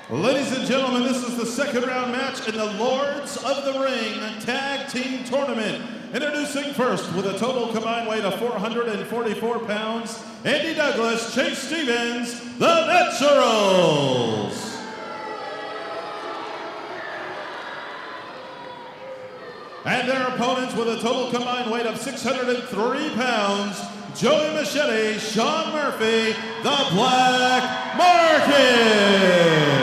Ladies and gentlemen, this is the second round match in the Lords of the Ring Tag Team Tournament. Introducing first with a total combined weight of 444 pounds, Andy Douglas, Chase Stevens, the Naturals. And their opponents with a total combined weight of 603 pounds, Joey Machete, Sean Murphy, the Black Market.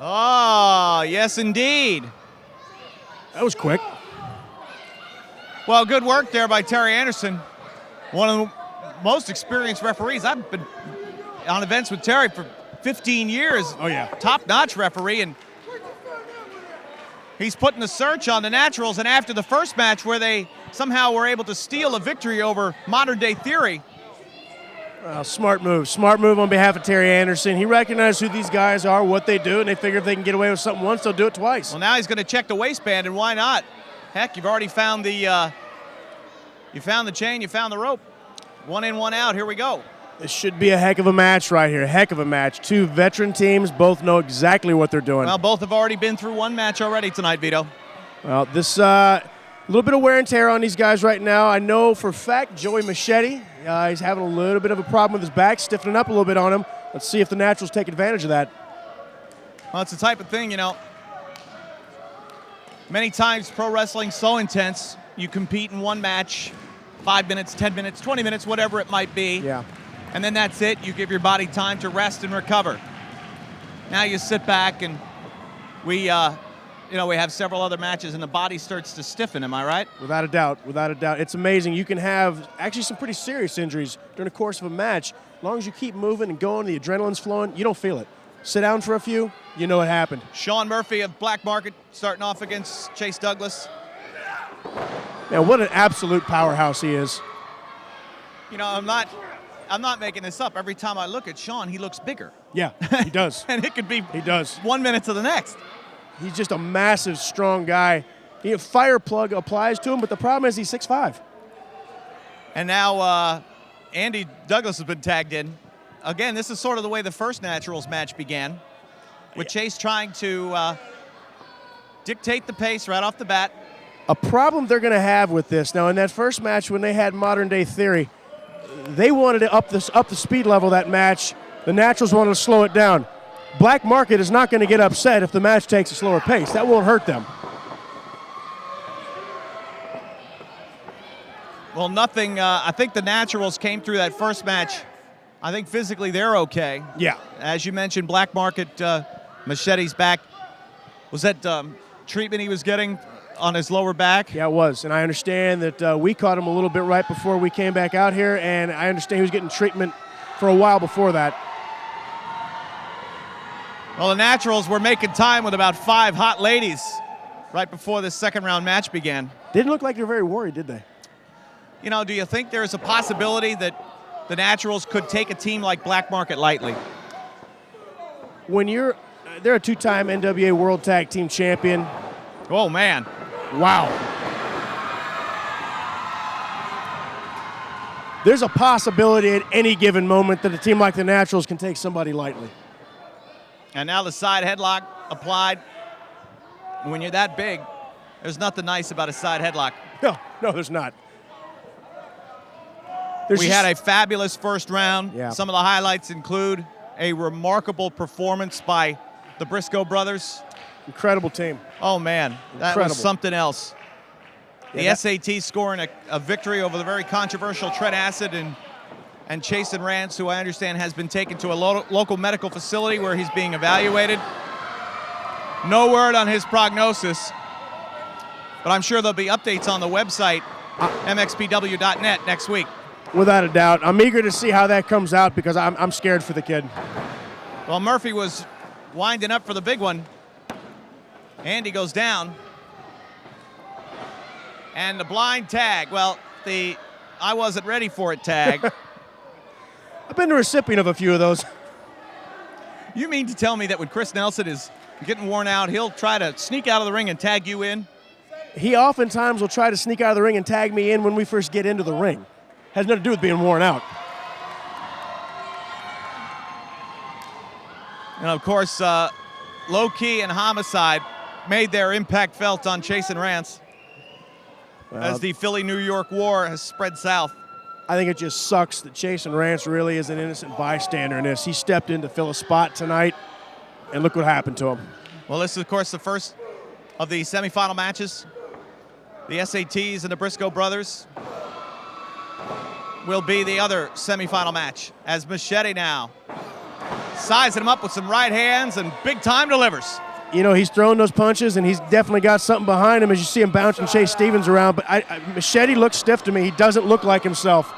Oh, yes, indeed. That was quick. Well, good work there by Terry Anderson, one of the most experienced referees. I've been on events with Terry for 15 years. Oh, yeah. Top-notch referee, and he's putting the search on the Naturals. And after the first match where they somehow were able to steal a victory over Modern Day Theory. Smart move on behalf of Terry Anderson. He recognized who these guys are, what they do, and they figure if they can get away with something once, they'll do it twice. Well, now he's going to check the waistband, and why not? Heck, you've already found the chain, you found the rope. One in, one out. Here we go. This should be a heck of a match right here. Heck of a match. Two veteran teams both know exactly what they're doing. Well, both have already been through one match already tonight, Vito. Well, this a little bit of wear and tear on these guys right now. I know for a fact Joey Machete, he's having a little bit of a problem with his back, stiffening up a little bit on him. Let's see if the Naturals take advantage of that. Well, it's the type of thing, many times pro wrestling's so intense, you compete in one match, 5 minutes, 10 minutes, 20 minutes, whatever it might be. Yeah. And then that's it. You give your body time to rest and recover. Now you sit back and we have several other matches and the body starts to stiffen, am I right? Without a doubt. It's amazing. You can have actually some pretty serious injuries during the course of a match. As long as you keep moving and going, the adrenaline's flowing, you don't feel it. Sit down for a few, you know what happened. Sean Murphy of Black Market starting off against Chase Douglas. Man, what an absolute powerhouse he is. I'm not making this up. Every time I look at Sean, he looks bigger. Yeah, he does. And it could be he does. 1 minute to the next. He's just a massive, strong guy. Fire plug applies to him, but the problem is he's 6'5". And now Andy Douglas has been tagged in. Again, this is sort of the way the first Naturals match began, with Chase trying to dictate the pace right off the bat. A problem they're going to have with this, now in that first match when they had Modern Day Theory, they wanted to up the speed level of that match. The Naturals wanted to slow it down. Black Market is not going to get upset if the match takes a slower pace. That won't hurt them. Well, nothing. I think the Naturals came through that first match. I think physically they're okay. Yeah. As you mentioned, Black Market, Machete's back. Was that treatment he was getting on his lower back? Yeah, it was. And I understand that we caught him a little bit right before we came back out here, and I understand he was getting treatment for a while before that. Well, the Naturals were making time with about 5 hot ladies right before this second round match began. Didn't look like they were very worried, did they? You know, do you think there's a possibility that the Naturals could take a team like Black Market lightly? When they're a 2-time NWA World Tag Team Champion. Oh, man. Wow. There's a possibility at any given moment that a team like the Naturals can take somebody lightly. And now the side headlock applied. When you're that big, there's nothing nice about a side headlock. No, there's not. We had a fabulous first round. Yeah. Some of the highlights include a remarkable performance by the Briscoe brothers. Incredible team. Oh, man. That Incredible. was something else. The SAT scoring a victory over the very controversial Trent Acid and Chasyn Rance, who I understand has been taken to a local medical facility where he's being evaluated. No word on his prognosis, but I'm sure there'll be updates on the website, MXPW.net, next week. Without a doubt. I'm eager to see how that comes out because I'm scared for the kid. Well, Murphy was winding up for the big one. Andy goes down. And the blind tag. Well, the I wasn't ready for it tag. I've been the recipient of a few of those. You mean to tell me that when Chris Nelson is getting worn out, he'll try to sneak out of the ring and tag you in? He oftentimes will try to sneak out of the ring and tag me in when we first get into the ring. Has nothing to do with being worn out. And of course, Low Key and Homicide made their impact felt on Chasyn Rance as the Philly-New York war has spread south. I think it just sucks that Chasyn Rance really is an innocent bystander in this. He stepped in to fill a spot tonight, and look what happened to him. Well, this is, of course, the first of the semifinal matches. The SATs and the Briscoe brothers will be the other semifinal match as Machete now sizing him up with some right hands and big time delivers. You know, he's throwing those punches, and he's definitely got something behind him as you see him bouncing Chase Stevens around. But Machete looks stiff to me. He doesn't look like himself.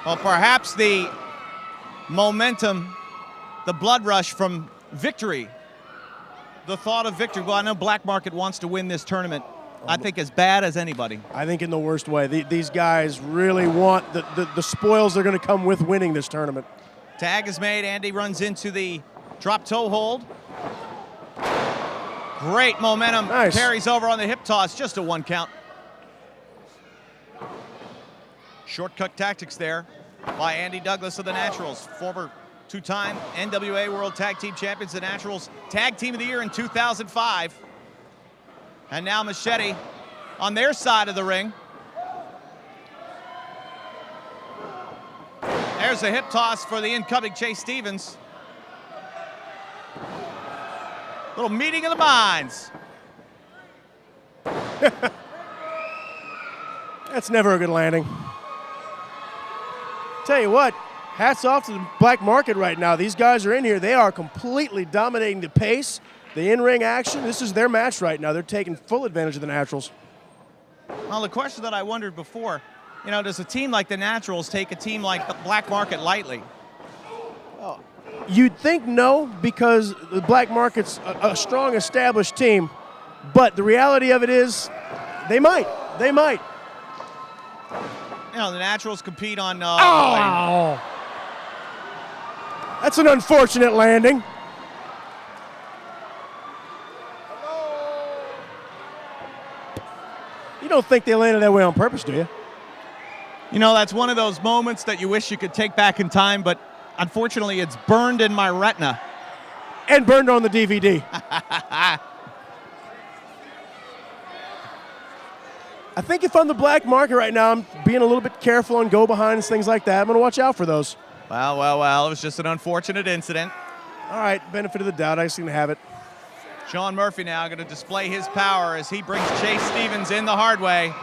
Well, perhaps the momentum, the blood rush from victory, the thought of victory. Well, I know Black Market wants to win this tournament, I think, as bad as anybody. I think in the worst way. These guys really want the spoils they're going to come with winning this tournament. Tag is made. Andy runs into the drop toe hold. Great momentum. Nice. Carries over on the hip toss. Just a 1 count. Shortcut tactics there by Andy Douglas of the Naturals. Former 2-time NWA World Tag Team Champions. The Naturals Tag Team of the Year in 2005. And now Machete on their side of the ring. There's a hip toss for the incoming Chase Stevens. Little meeting of the minds. That's never a good landing. Tell you what, hats off to the Black Market right now. These guys are in here. They are completely dominating the pace, the in-ring action. This is their match right now. They're taking full advantage of the Naturals. Well, the question that I wondered before, you know, does a team like the Naturals take a team like the Black Market lightly? You'd think no, because the Black Market's a strong, established team. But the reality of it is, they might. They might. You know, the Naturals compete on... Oh! That's an unfortunate landing. You don't think they landed that way on purpose, do you? You know, that's one of those moments that you wish you could take back in time, but unfortunately it's burned in my retina. And burned on the DVD. I think if I'm the Black Market right now, I'm being a little bit careful on go-behinds, things like that. I'm going to watch out for those. Well, it was just an unfortunate incident. All right, benefit of the doubt, I just going to have it. Sean Murphy now going to display his power as he brings Chase Stevens in the hard way.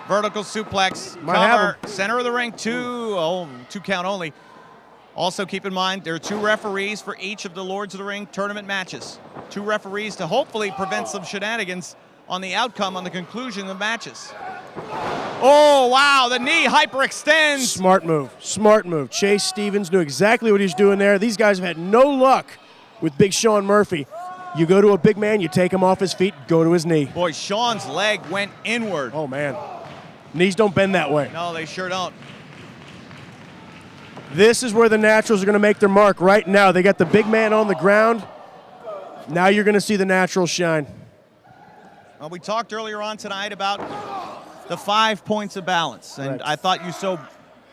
Vertical suplex, Might have cover, center of the ring, two count only. Also keep in mind, there are 2 referees for each of the Lords of the Ring tournament matches. 2 referees to hopefully prevent some shenanigans on the outcome on the conclusion of matches. Oh, wow, the knee hyperextends. Smart move, smart move. Chase Stevens knew exactly what he's doing there. These guys have had no luck with Big Sean Murphy. You go to a big man, you take him off his feet, go to his knee. Boy, Sean's leg went inward. Oh, man. Knees don't bend that way. No, they sure don't. This is where the Naturals are going to make their mark right now. They got the big man on the ground. Now you're going to see the Naturals shine. Well, we talked earlier on tonight about the 5 points of balance, and Right. I thought you so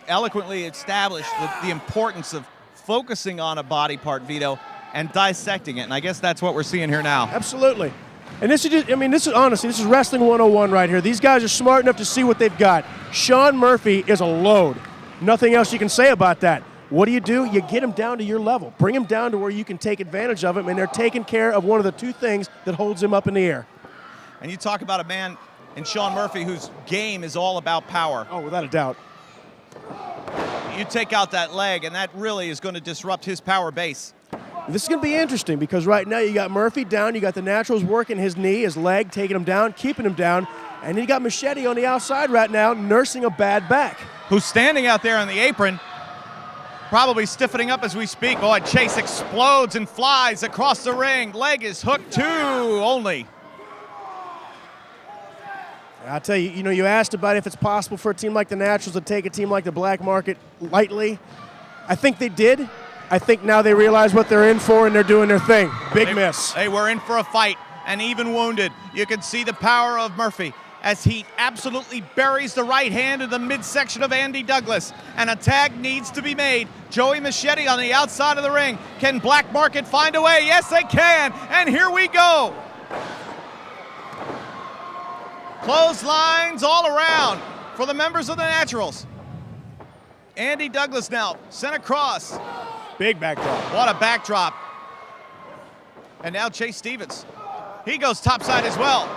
eloquently established the importance of focusing on a body part, Vito, and dissecting it, and I guess that's what we're seeing here now. Absolutely. And this is just, I mean, this is honestly, this is Wrestling 101 right here. These guys are smart enough to see what they've got. Sean Murphy is a load. Nothing else you can say about that. What do? You get him down to your level. Bring him down to where you can take advantage of him, and they're taking care of one of the 2 things that holds him up in the air. And you talk about a man in Sean Murphy whose game is all about power. Oh, without a doubt. You take out that leg, and that really is going to disrupt his power base. This is going to be interesting because right now you got Murphy down, you got the Naturals working his knee, his leg, taking him down, keeping him down, and then you got Machete on the outside right now nursing a bad back. Who's standing out there on the apron, probably stiffening up as we speak. Oh, and Chase explodes and flies across the ring. Leg is hooked 2 only. I'll tell you, you asked about if it's possible for a team like the Naturals to take a team like the Black Market lightly. I think they did. I think now they realize what they're in for and they're doing their thing. Big miss. They were in for a fight, and even wounded. You can see the power of Murphy as he absolutely buries the right hand in the midsection of Andy Douglas. And a tag needs to be made. Joey Machete on the outside of the ring. Can Black Market find a way? Yes, they can. And here we go. Clotheslines all around for the members of the Naturals. Andy Douglas now sent across. Big backdrop. What a backdrop. And now Chase Stevens. He goes topside as well.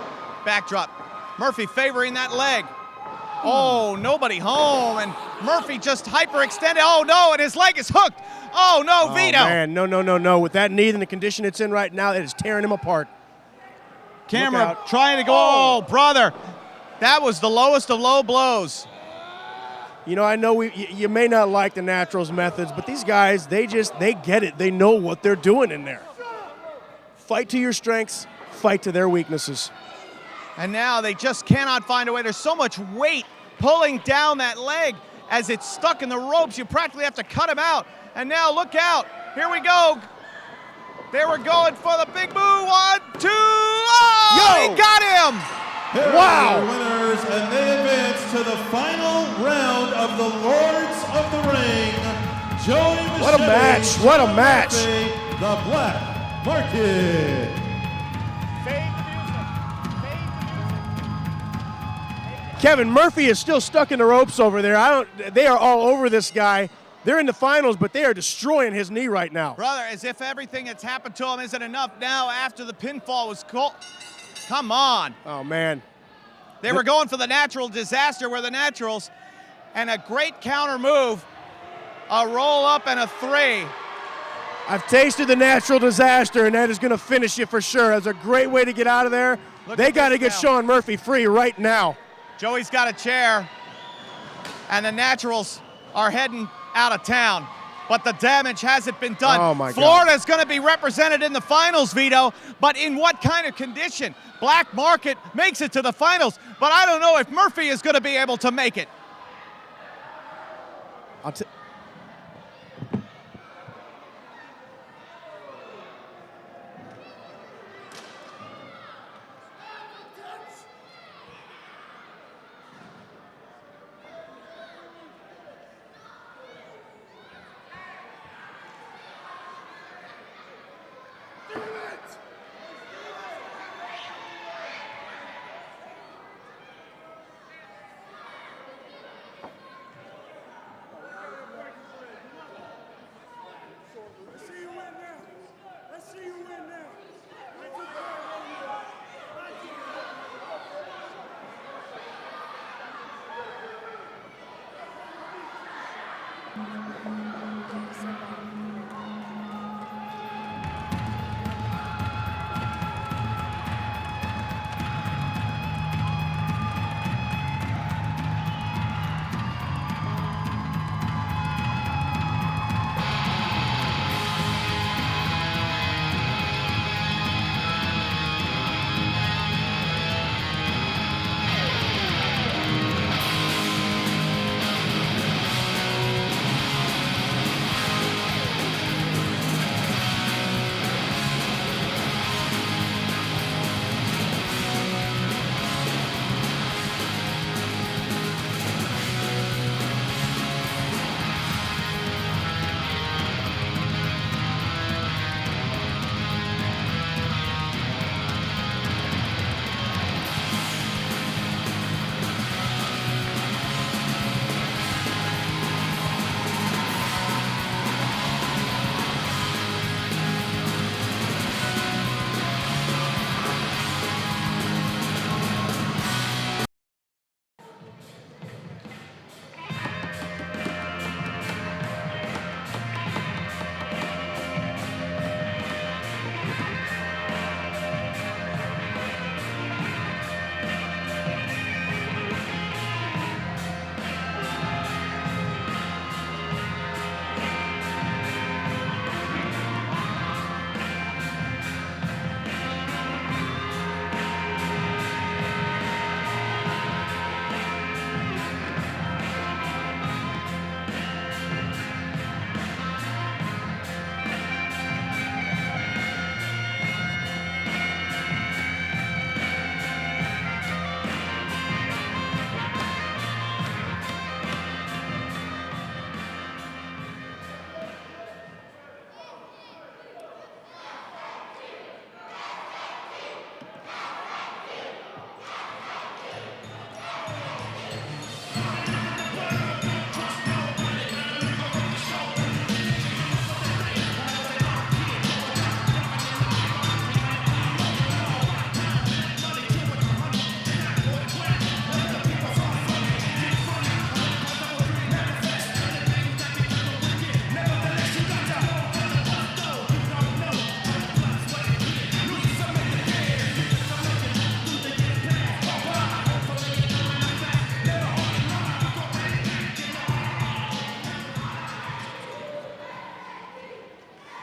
Backdrop. Murphy favoring that leg. Oh, nobody home. And Murphy just hyperextended. Oh, no, and his leg is hooked. Oh, no, Vito. Oh, man, no. With that knee and the condition it's in right now, it is tearing him apart. Camera trying to go. Oh, brother. That was the lowest of low blows. I know you may not like the Naturals' methods, but these guys, they get it. They know what they're doing in there. Fight to your strengths, fight to their weaknesses. And now they just cannot find a way. There's so much weight pulling down that leg as it's stuck in the ropes. You practically have to cut him out. And now look out. Here we go. They were going for the big move. 1, 2. Oh, he got him. Here Wow. are the winners, and they advance to the final round of the Lords of the Ring. Joey Machete. What a match. What a match. The Black Market. Kevin, Murphy is still stuck in the ropes over there. They are all over this guy. They're in the finals, but they are destroying his knee right now. Brother, as if everything that's happened to him isn't enough now after the pinfall was called. Come on. Oh, man. They were going for the natural disaster where the Naturals, and a great counter move, a roll up and a 3. I've tasted the natural disaster, and that is going to finish you for sure. That's a great way to get out of there. They got to get Sean Murphy free right now. Joey's got a chair, and the Naturals are heading out of town. But the damage hasn't been done. Oh, my God. Florida's going to be represented in the finals, Vito, but in what kind of condition? Black Market makes it to the finals, but I don't know if Murphy is going to be able to make it.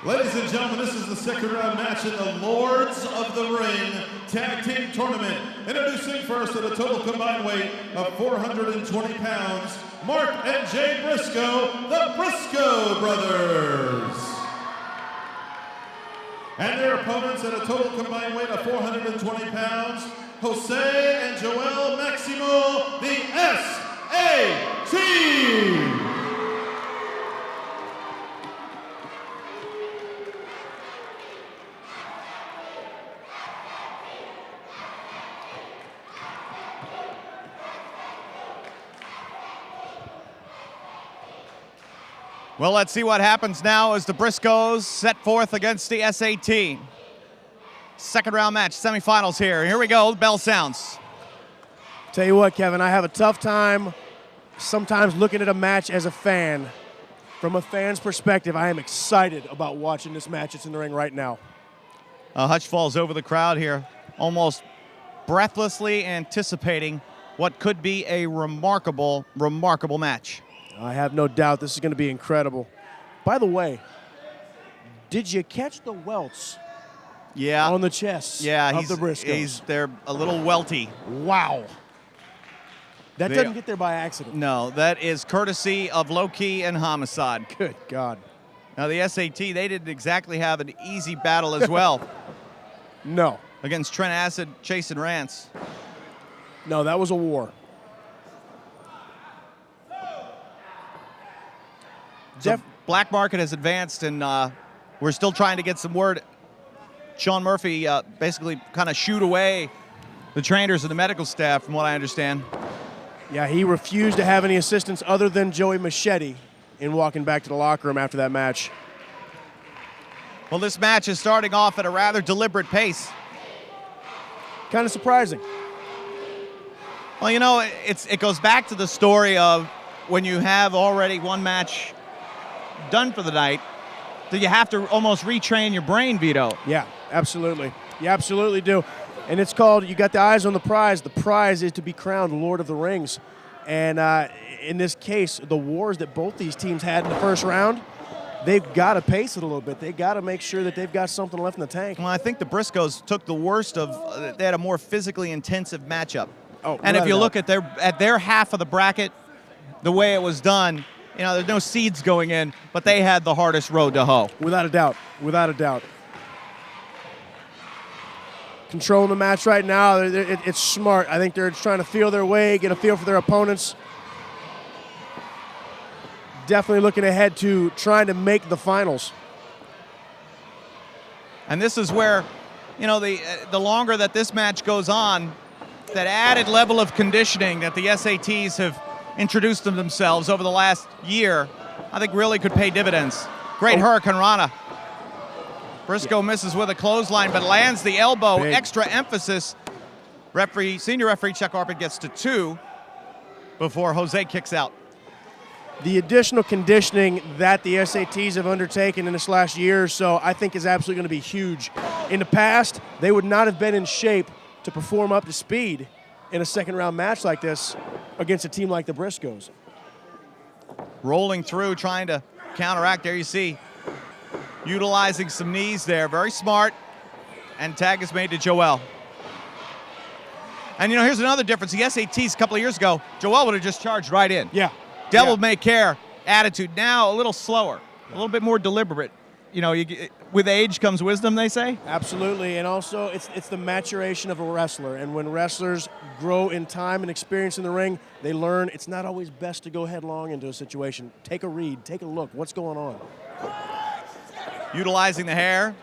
Ladies and gentlemen, this is the second round match in the Lords of the Ring Tag Team Tournament. Introducing first at a total combined weight of 420 pounds, Mark and Jay Briscoe, the Briscoe Brothers. And their opponents at a total combined weight of 420 pounds, Jose and Joel Maximo, the SAT. Well, let's see what happens now as the Briscoes set forth against the SAT. Second round match, semifinals here. Here we go, the bell sounds. Tell you what, Kevin, I have a tough time sometimes looking at a match as a fan. From a fan's perspective, I am excited about watching this match that's in the ring right now. A hush falls over the crowd here, almost breathlessly anticipating what could be a remarkable, remarkable match. I have no doubt this is going to be incredible. By the way, did you catch the welts on the chests of the Briscoes? They're a little welty. Wow. That doesn't get there by accident. No, that is courtesy of Low-Key and Homicide. Good God. Now, the SAT, they didn't exactly have an easy battle as well. No. Against Trent Acid, Chasyn Rance. No, that was a war. So Black Market has advanced, and we're still trying to get some word. Sean Murphy basically kind of shooed away the trainers and the medical staff, from what I understand. Yeah, he refused to have any assistance other than Joey Machete in walking back to the locker room after that match. Well, this match is starting off at a rather deliberate pace. Kind of surprising. Well, you know, it goes back to the story of when you have already one match done for the night, that you have to almost retrain your brain, Vito. Yeah, absolutely. You absolutely do. And it's called, you got the eyes on the prize. The prize is to be crowned Lord of the Rings. And in this case, the wars that both these teams had in the first round, they've got to pace it a little bit. They've got to make sure that they've got something left in the tank. Well, I think the Briscoes took the worst of, they had a more physically intensive matchup. Oh, and if you look at their half of the bracket, the way it was done, you know, there's no seeds going in, but they had the hardest road to hoe. Without a doubt. Without a doubt. Controlling the match right now, it's smart. I think they're trying to feel their way, get a feel for their opponents. Definitely looking ahead to trying to make the finals. And this is where, you know, the longer that this match goes on, that added level of conditioning that the SATs have introduced themselves over the last year, I think really could pay dividends. Great Hurricane Rana. Briscoe misses with a clothesline, but lands the elbow. Big. Extra emphasis. Senior referee Chuck Arpit gets to 2 before Jose kicks out. The additional conditioning that the SATs have undertaken in this last year or so, I think is absolutely going to be huge. In the past, they would not have been in shape to perform up to speed in a second round match like this against a team like the Briscoes. Rolling through, trying to counteract. There you see, utilizing some knees there. Very smart. And tag is made to Joel. And, you know, here's another difference. The SATs a couple of years ago, Joel would have just charged right in. Yeah. Devil may care attitude. Now a little slower, a little bit more deliberate. You know, with age comes wisdom, they say. Absolutely, and also it's the maturation of a wrestler. And when wrestlers grow in time and experience in the ring, they learn it's not always best to go headlong into a situation. Take a read, take a look. What's going on? Utilizing the hair,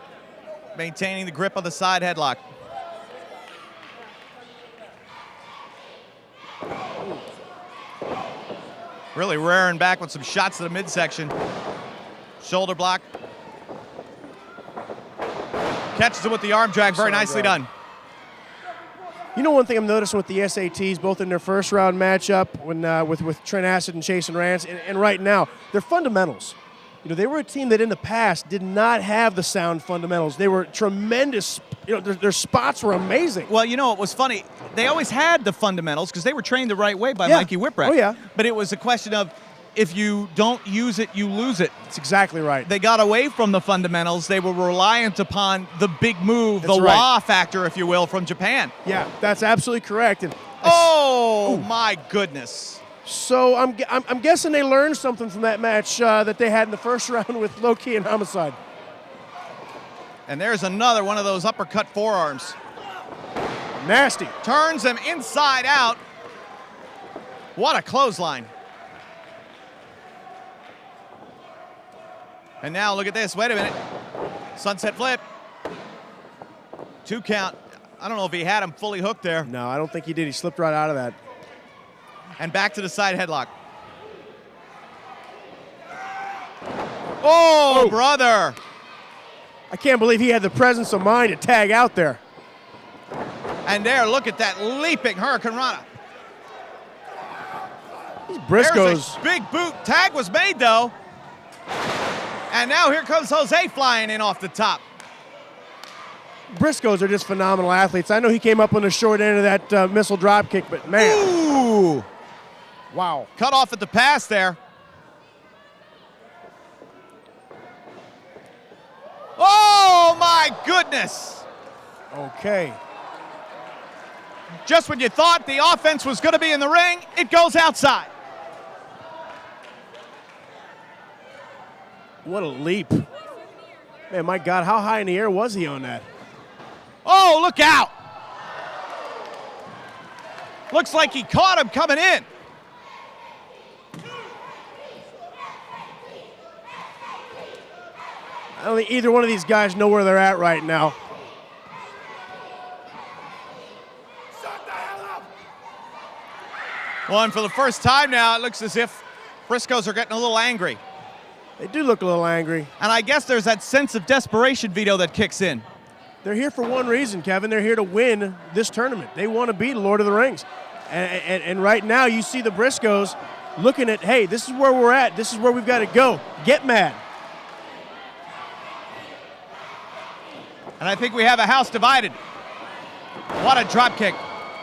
maintaining the grip of the side headlock. Really rearing back with some shots to the midsection. Shoulder block. Catches it with the arm drag, very nicely done. You know, one thing I'm noticing with the SATs, both in their first round matchup with Trent Acid and Chasyn Rance, and right now, their fundamentals. You know, they were a team that in the past did not have the sound fundamentals. They were tremendous. You know, their spots were amazing. Well, you know, it was funny. They always had the fundamentals because they were trained the right way by Mikey Whipwreck. Oh, yeah. But it was a question of, if you don't use it, you lose it. That's exactly right. They got away from the fundamentals. They were reliant upon the big move, That's the right. wah factor, if you will, from Japan. Yeah, that's absolutely correct. And My goodness. so I'm guessing they learned something from that match that they had in the first round with Low-Key and Homicide. And there's another one of those uppercut forearms. Nasty. Turns him inside out. What a clothesline. And now look at this. Wait a minute. Sunset flip. 2 count. I don't know if he had him fully hooked there. No, I don't think he did. He slipped right out of that. And back to the side headlock. Oh, brother. I can't believe he had the presence of mind to tag out there. And there, look at that leaping Hurricane Rana. These Briscoes. There's a big boot. Tag was made, though. And now here comes Jose flying in off the top. Briscoes are just phenomenal athletes. I know he came up on the short end of that missile drop kick, but man. Ooh. Wow. Cut off at the pass there. Oh, my goodness. Okay. Just when you thought the offense was going to be in the ring, it goes outside. What a leap. Man, my God, how high in the air was he on that? Oh, look out. Looks like he caught him coming in. I don't think either one of these guys know where they're at right now. Well, and for the first time now, it looks as if Briscoes are getting a little angry. They do look a little angry. And I guess there's that sense of desperation, Vito, that kicks in. They're here for one reason, Kevin. They're here to win this tournament. They want to be the Lord of the Rings. And right now you see the Briscoes looking at, hey, this is where we're at. This is where we've got to go. Get mad. And I think we have a house divided. What a drop kick.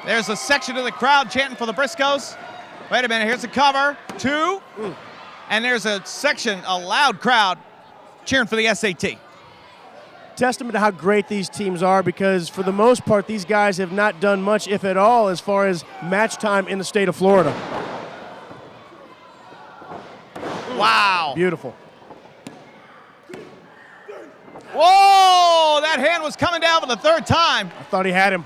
There's a section of the crowd chanting for the Briscoes. Wait a minute, here's a cover. 2. And there's a section, a loud crowd, cheering for the SAT. Testament to how great these teams are, because for the most part, these guys have not done much, if at all, as far as match time in the state of Florida. Wow. Beautiful. Whoa, that hand was coming down for the 3rd time. I thought he had him.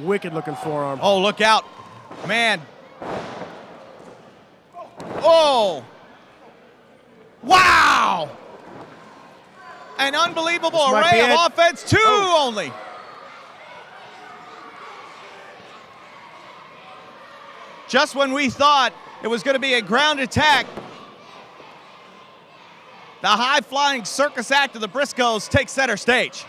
Wicked looking forearm. Oh, look out. Man. Oh. Wow. An unbelievable This might array be of it. offense. 2 only. Just when we thought it was going to be a ground attack, the high-flying circus act of the Briscoes takes center stage.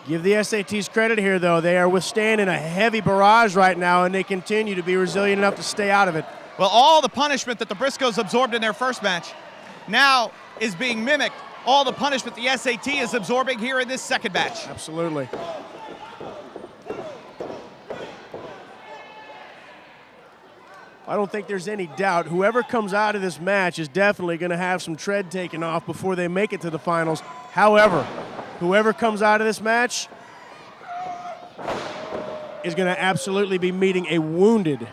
Give the SATs credit here, though. They are withstanding a heavy barrage right now, and they continue to be resilient enough to stay out of it. Well, all the punishment that the Briscoes absorbed in their first match now is being mimicked. All the punishment the SAT is absorbing here in this second match. Absolutely. I don't think there's any doubt. Whoever comes out of this match is definitely going to have some tread taken off before they make it to the finals. However, whoever comes out of this match is going to absolutely be meeting a wounded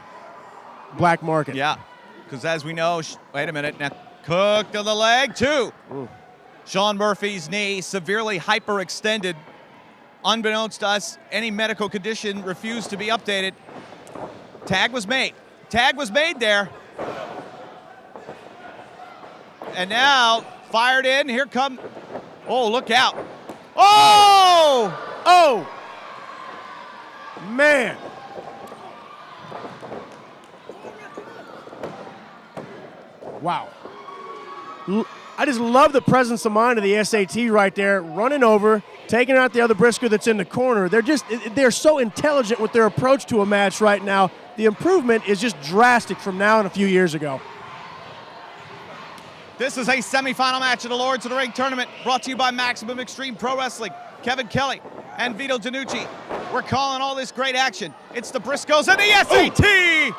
Black Market. Yeah, because as we know, wait a minute, now cook to the leg, 2. Sean Murphy's knee severely hyperextended. Unbeknownst to us, any medical condition refused to be updated. Tag was made. Tag was made there. And now, fired in, here come, oh, look out. Oh! Oh! Man. Wow. I just love the presence of mind of the SAT right there, running over, taking out the other Briscoe that's in the corner. They're so intelligent with their approach to a match right now. The improvement is just drastic from now and a few years ago. This is a semifinal match of the Lords of the Ring tournament brought to you by Maximum Extreme Pro Wrestling. Kevin Kelly and Vito DiNucci. We're calling all this great action. It's the Briscoes and the SAT! And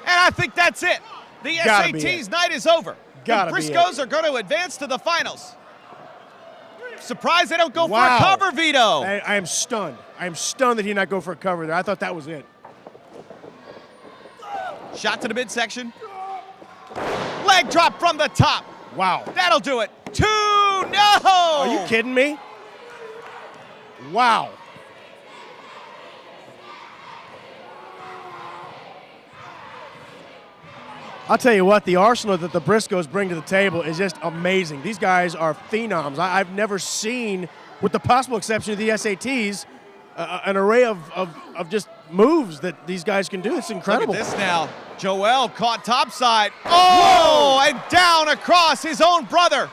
I think that's it. The SAT's night is over. The Briscoes are going to advance to the finals. Surprised they don't go for a cover, Vito. I am stunned. I am stunned that he did not go for a cover there. I thought that was it. Shot to the midsection. Leg drop from the top. Wow. That'll do it. 2, no! Are you kidding me? Wow. I'll tell you what, the arsenal that the Briscoes bring to the table is just amazing. These guys are phenoms. I've never seen, with the possible exception of the SATs, an array of just moves that these guys can do. It's incredible. Look at this now. Joel caught topside. Oh, and down across his own brother.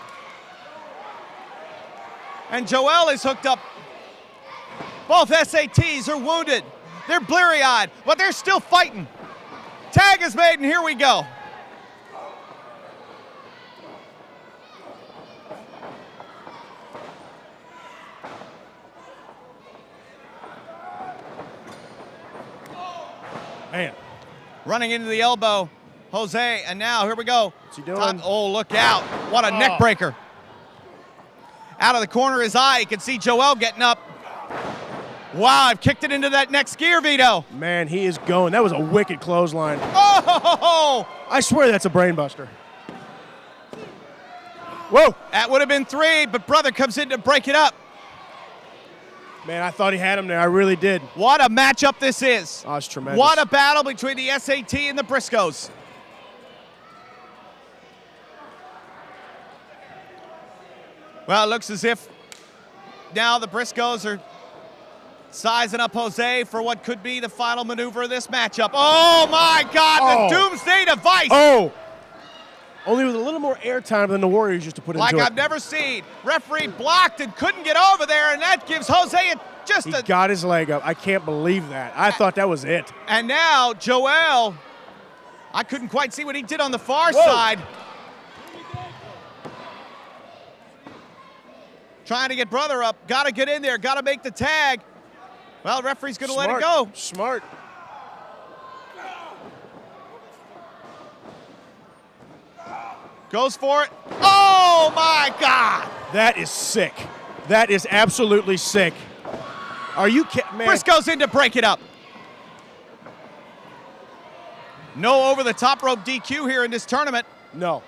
And Joel is hooked up. Both SATs are wounded. They're bleary-eyed, but they're still fighting. Tag is made, and here we go. Man. Running into the elbow, Jose, and now here we go. What's he doing? Oh, look out. What a neck breaker. Out of the corner of his eye, you can see Joel getting up. Wow, I've kicked it into that next gear, Vito. Man, he is going. That was a wicked clothesline. Oh! I swear that's a brain buster. Whoa. That would have been 3, but brother comes in to break it up. Man, I thought he had him there. I really did. What a matchup this is. Oh, it's tremendous. What a battle between the SAT and the Briscoes. Well, it looks as if now the Briscoes are sizing up Jose for what could be the final maneuver of this matchup. Oh, my God, the Doomsday Device. Oh. Only with a little more airtime than the Warriors used to put into it. Like I've never seen. Referee blocked and couldn't get over there, and that gives Jose He got his leg up. I can't believe that. I thought that was it. And now Joel, I couldn't quite see what he did on the far side. Trying to get brother up. Got to get in there. Got to make the tag. Well, referee's going to let it go. Smart. Goes for it. Oh, my God. That is sick. That is absolutely sick. Are you kidding, man? Briscoes in to break it up. No over-the-top rope DQ here in this tournament. No.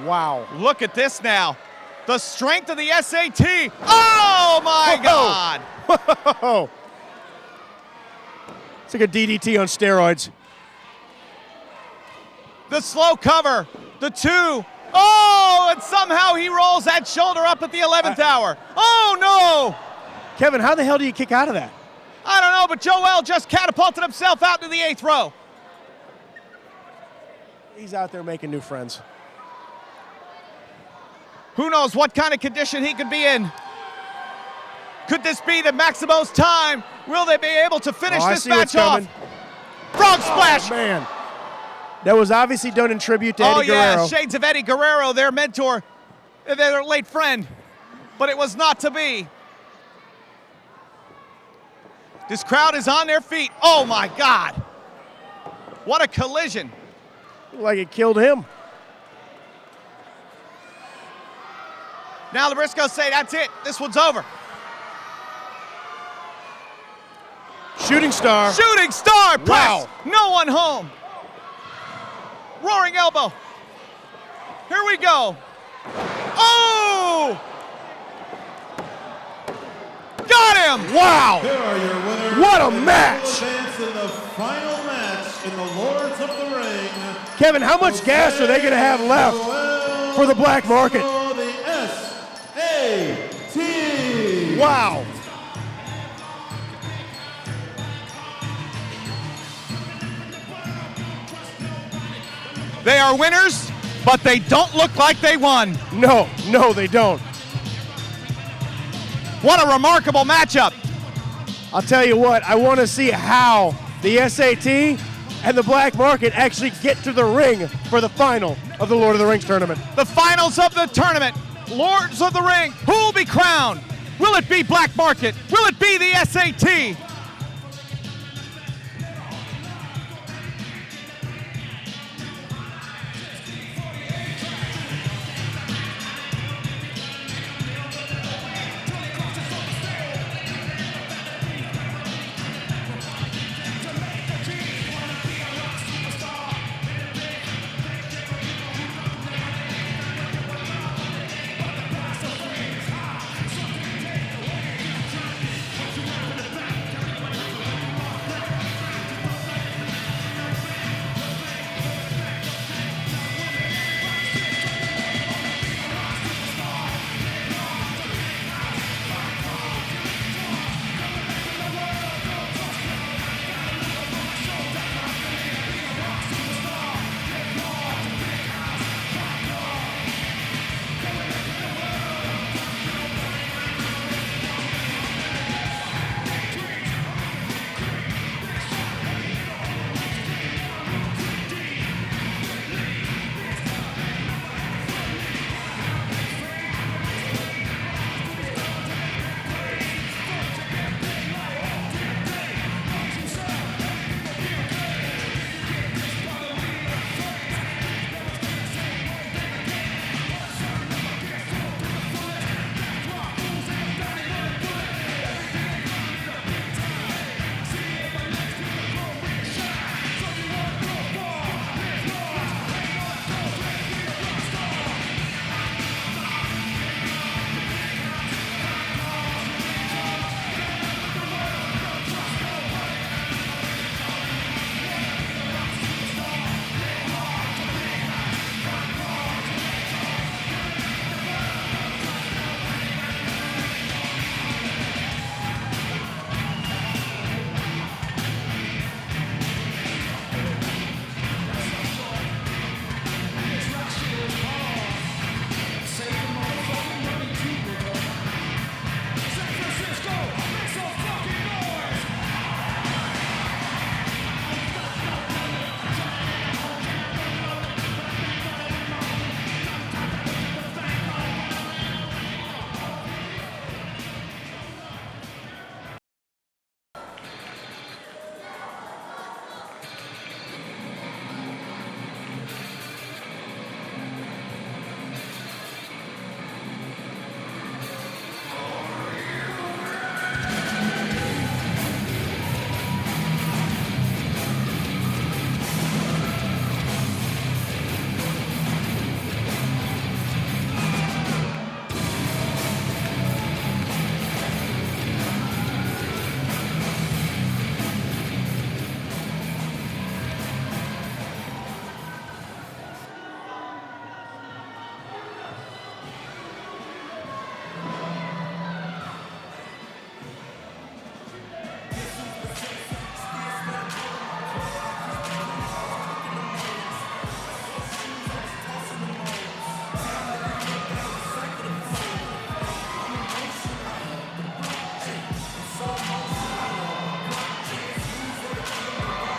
Wow. Look at this now. The strength of the SAT. Oh, my God. Whoa. It's like a DDT on steroids. The slow cover. The 2. Oh, and somehow he rolls that shoulder up at the 11th hour. Oh, no. Kevin, how the hell do you kick out of that? I don't know, but Joel just catapulted himself out to the 8th row. He's out there making new friends. Who knows what kind of condition he could be in. Could this be the Maximo's time? Will they be able to finish this match off? Frog splash. Oh, man. That was obviously done in tribute to Eddie Guerrero. Oh, yeah, shades of Eddie Guerrero, their mentor, their late friend. But it was not to be. This crowd is on their feet. Oh, my God. What a collision. Like it killed him. Now the Briscoes say, that's it. This one's over. Shooting star. Shooting star press. Wow. No one home. Roaring elbow. Here we go. Oh! Got him! Wow! Here are your winners. What a And match! they will advance in the final match in the Lords of the Ring. Kevin, how much gas are they going to have left for the black market? For the SAT. Wow! They are winners, but they don't look like they won. No, they don't. What a remarkable matchup. I'll tell you what, I want to see how the SAT and the black market actually get to the ring for the final of the Lord of the Rings tournament. The finals of the tournament. Lords of the Ring. Who will be crowned? Will it be Black Market? Will it be the SAT?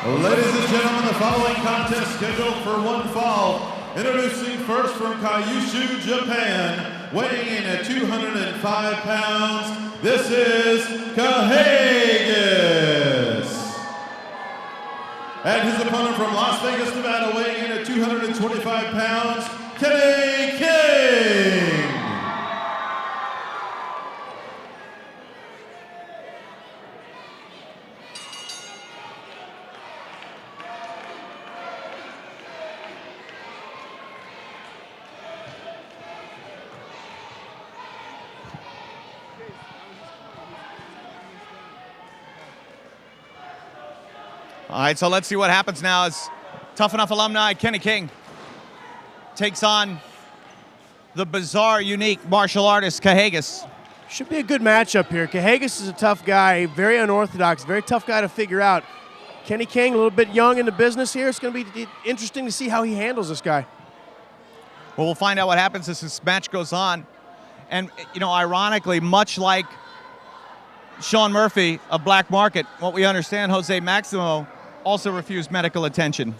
Ladies and gentlemen, the following contest scheduled for one fall. Introducing first from Kyushu, Japan, weighing in at 205 pounds, this is Kahagas. And his opponent from Las Vegas, Nevada, weighing in at 225 pounds, Kenny King. All right, so let's see what happens now as Tough Enough alumni Kenny King takes on the bizarre, unique martial artist Kahagas. Should be a good matchup here. Kahagas is a tough guy, very unorthodox, very tough guy to figure out. Kenny King, a little bit young in the business here. It's going to be interesting to see how he handles this guy. Well, we'll find out what happens as this match goes on. And, you know, ironically, much like Sean Murphy of Black Market, what we understand, Jose Maximo also refused medical attention.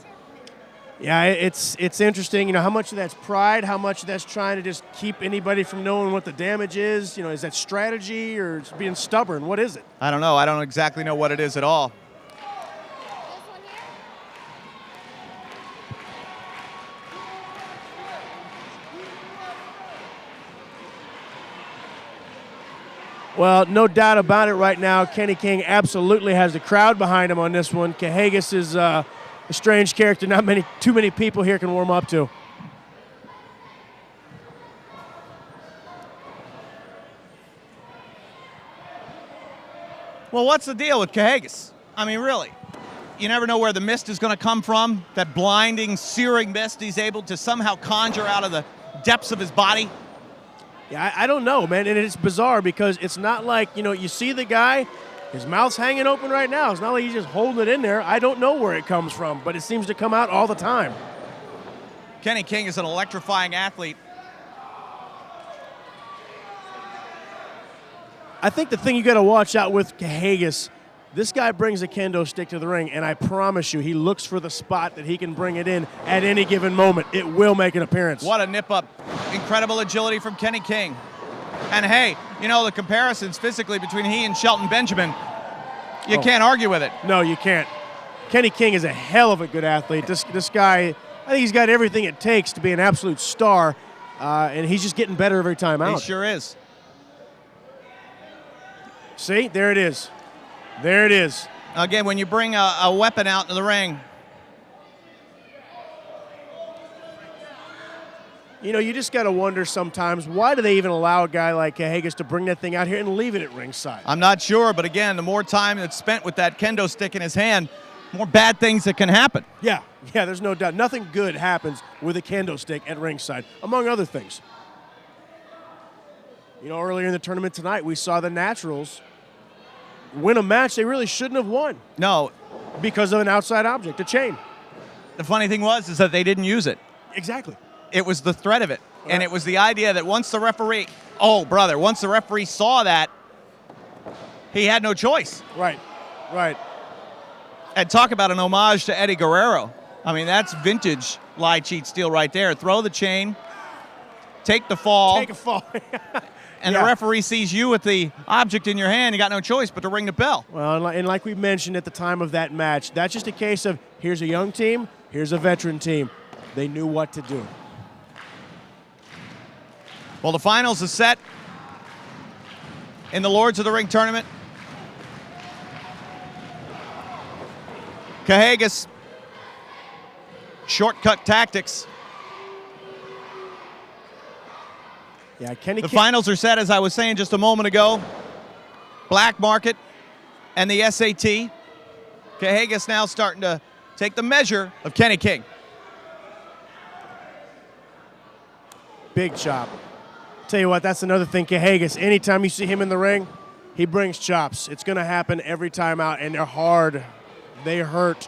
Yeah, it's interesting. You know, how much of that's pride, how much of that's trying to just keep anybody from knowing what the damage is. You know, is that strategy or it's being stubborn? What is it? I don't know. I don't exactly know what it is at all. Well, no doubt about it right now. Kenny King absolutely has the crowd behind him on this one. Kahagas is a strange character. Not too many people here can warm up to. Well, what's the deal with Kahagas? I mean, really, you never know where the mist is going to come from. That blinding, searing mist he's able to somehow conjure out of the depths of his body. Yeah, I don't know, man, and it's bizarre because it's not like, you know, you see the guy, his mouth's hanging open right now. It's not like he's just holding it in there. I don't know where it comes from, but it seems to come out all the time. Kenny King is an electrifying athlete. I think the thing you got to watch out with Kahagas, this guy brings a kendo stick to the ring, and I promise you, he looks for the spot that he can bring it in at any given moment. It will make an appearance. What a nip-up. Incredible agility from Kenny King. And hey, you know, the comparisons physically between he and Shelton Benjamin, you can't argue with it. No, you can't. Kenny King is a hell of a good athlete. This guy, I think he's got everything it takes to be an absolute star, and he's just getting better every time out. He sure is. See, there it is. There it is. Again, when you bring a weapon out into the ring, you know, you just got to wonder sometimes, why do they even allow a guy like Kahagas to bring that thing out here and leave it at ringside? I'm not sure, but again, the more time that's spent with that kendo stick in his hand, more bad things that can happen. Yeah, there's no doubt. Nothing good happens with a kendo stick at ringside, among other things. You know, earlier in the tournament tonight, we saw the Naturals win a match they really shouldn't have won. No. Because of an outside object, a chain. The funny thing is that they didn't use it. Exactly. It was the threat of it. And it was the idea that once the referee saw that, he had no choice. Right. And talk about an homage to Eddie Guerrero. I mean, that's vintage lie, cheat, steal right there. Throw the chain, take the fall. Take a fall. And the referee sees you with the object in your hand. You got no choice but to ring the bell. Well, and like we mentioned at the time of that match, that's just a case of here's a young team, here's a veteran team. They knew what to do. Well, the finals is set in the Lords of the Ring tournament. Kahagas, shortcut tactics. Yeah, the finals are set, as I was saying just a moment ago. Black Market and the SAT. Kahagas now starting to take the measure of Kenny King. Big chop. Tell you what, that's another thing, Kahagas. Anytime you see him in the ring, he brings chops. It's going to happen every time out, and they're hard. They hurt.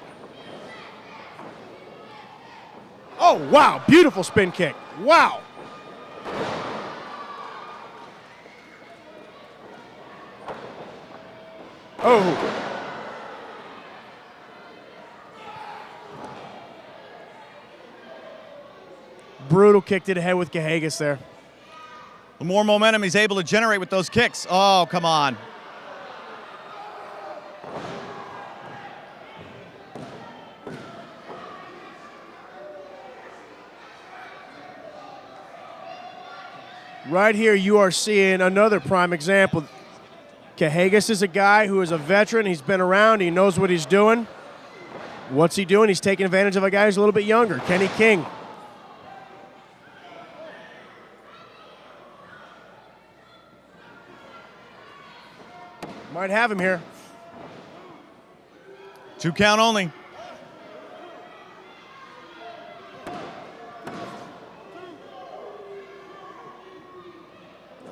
Oh, wow. Beautiful spin kick. Wow. Oh. Brutal kick to the head with Kahagas there. The more momentum he's able to generate with those kicks. Oh, come on. Right here, you are seeing another prime example. Kahagas is a guy who is a veteran. He's been around. He knows what he's doing. What's he doing? He's taking advantage of a guy who's a little bit younger, Kenny King. Might have him here. 2 count only.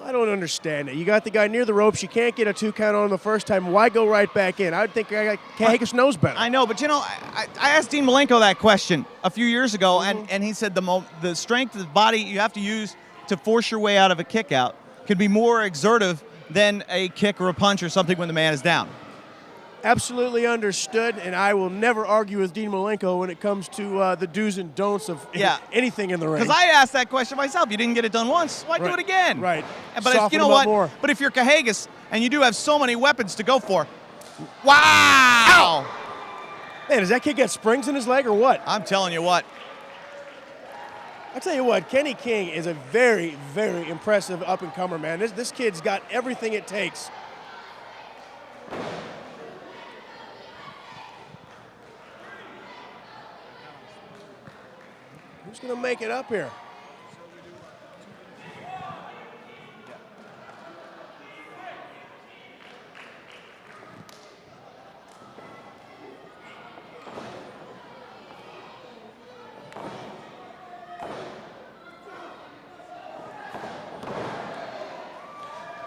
I don't understand it. You got the guy near the ropes. You can't get a 2 count on him the first time. Why go right back in? I would think Kahagas knows better. I know, but you know, I asked Dean Malenko that question a few years ago, and he said the strength of the body you have to use to force your way out of a kick out can be more exertive than a kick or a punch or something when the man is down. Absolutely understood, and I will never argue with Dean Malenko when it comes to the do's and don'ts of anything in the ring. Because I asked that question myself. You didn't get it done once. Why do it again? Right. But if, you know what? More. But if you're Kahagas and you do have so many weapons to go for, wow! Ow! Man, does that kid got springs in his leg or what? I'm telling you what. I tell you what, Kenny King is a very, very impressive up-and-comer, man. This kid's got everything it takes. Who's going to make it up here?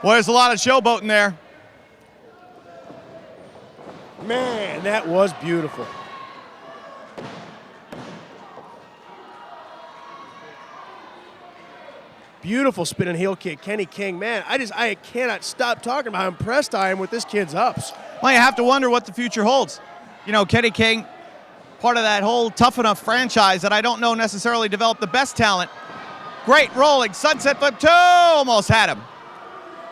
Well, there's a lot of showboating there. Man, that was beautiful. Beautiful spinning heel kick, Kenny King. Man, I cannot stop talking about how impressed I am with this kid's ups. Well, you have to wonder what the future holds. You know, Kenny King, part of that whole Tough Enough franchise that I don't know necessarily developed the best talent. Great rolling sunset flip two, almost had him.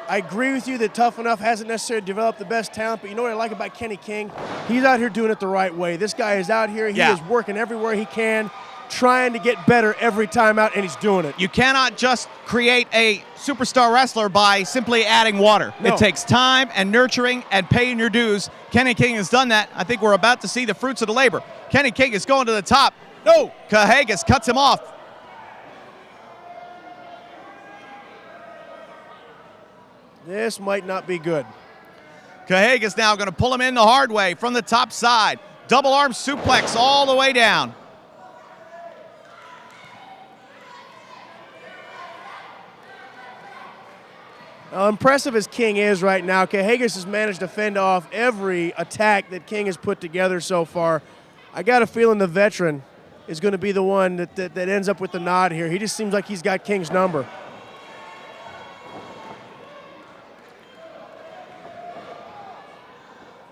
I agree with you that Tough Enough hasn't necessarily developed the best talent, but you know what I like about Kenny King? He's out here doing it the right way. This guy is out here, he is working everywhere he can, trying to get better every time out, and he's doing it. You cannot just create a superstar wrestler by simply adding water. No. It takes time and nurturing and paying your dues. Kenny King has done that. I think we're about to see the fruits of the labor. Kenny King is going to the top. No! Kahagas cuts him off. This might not be good. Kahagas now going to pull him in the hard way from the top side. Double arm suplex all the way down. Now, impressive as King is right now, Kahagas has managed to fend off every attack that King has put together so far. I got a feeling the veteran is going to be the one that ends up with the nod here. He just seems like he's got King's number.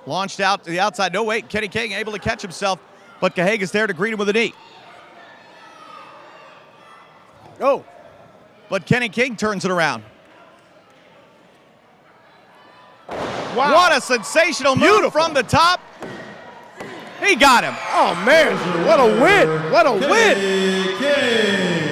Launched out to the outside. No, wait. Kenny King able to catch himself, but Kahagas there to greet him with a knee. Oh. But Kenny King turns it around. Wow. What a sensational move from the top. He got him. Oh, man. What a win. What a win. King.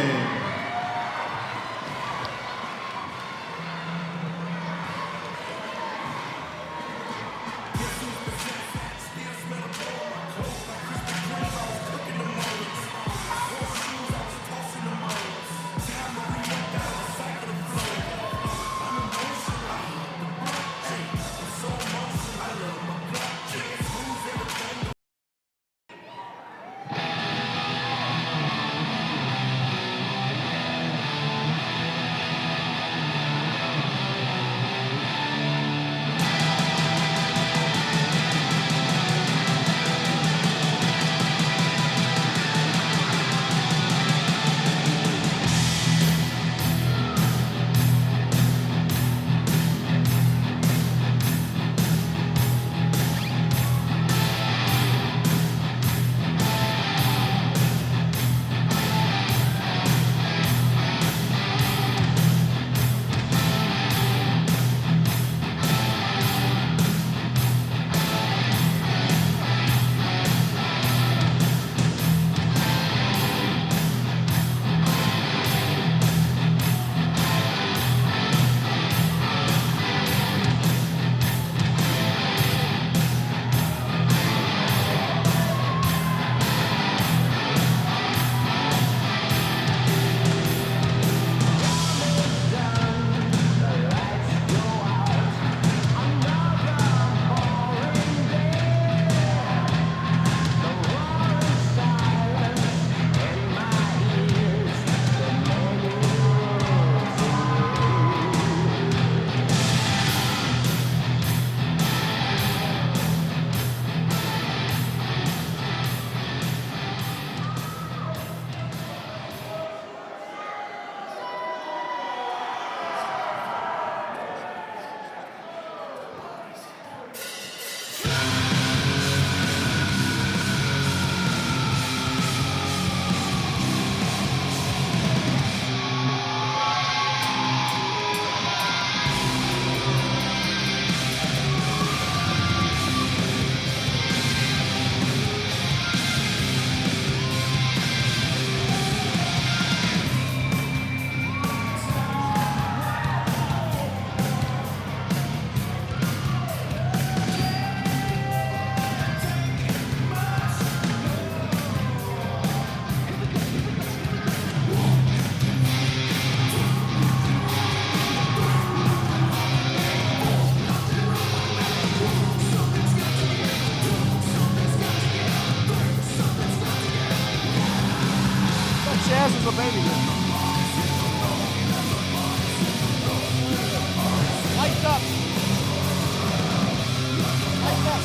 typical baby man. Lights up. Lights up.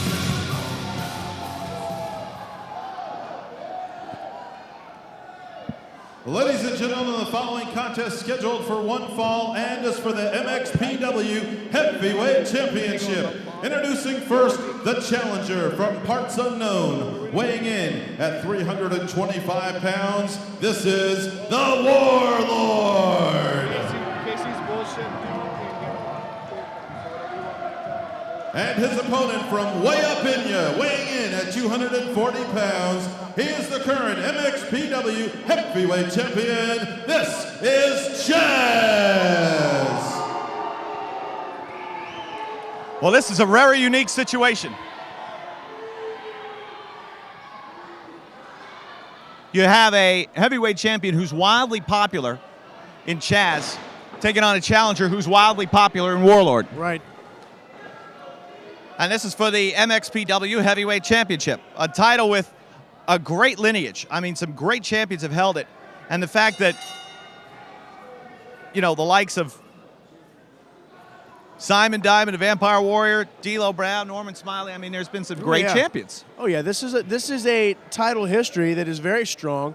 Ladies and gentlemen, the following contest scheduled for one fall and is for the MXPW Heavyweight Championship. Introducing first, the challenger from parts unknown, weighing in at 325 pounds. This is the Warlord. And his opponent from way up in ya, weighing in at 240 pounds, he is the current MXPW Heavyweight Champion. This is Chaz. Well, this is a very unique situation. You have a heavyweight champion who's wildly popular in Chaz, taking on a challenger who's wildly popular in Warlord. Right. And this is for the MXPW Heavyweight Championship, a title with a great lineage. I mean, some great champions have held it. And the fact that, you know, the likes of Simon Diamond, the Vampire Warrior, D'Lo Brown, Norman Smiley, I mean, there's been some great champions. Oh, yeah, this is a title history that is very strong.